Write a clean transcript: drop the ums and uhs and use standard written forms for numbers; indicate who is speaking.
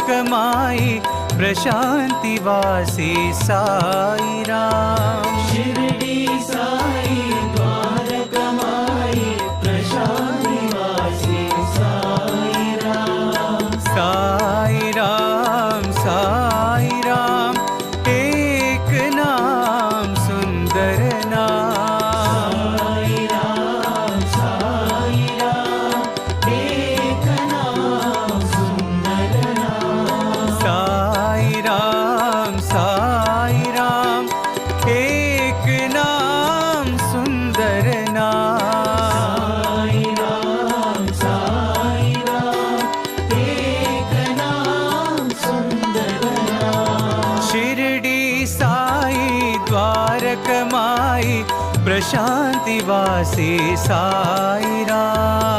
Speaker 1: द्वारकमाई प्रशांति वासी साई राम।
Speaker 2: शिरडी साई द्वारकमाई प्रशांति वासी साई राम।
Speaker 1: साई राम साई राम एक नाम सुंदर नाम।
Speaker 2: साई राम एक नाम सुंदर नाम।
Speaker 1: साई राम एक नाम सुंदर नाम।
Speaker 2: साई राम एक नाम सुंदर नाम।
Speaker 1: शिरडी साई द्वारकमाई प्रशांति वासी साई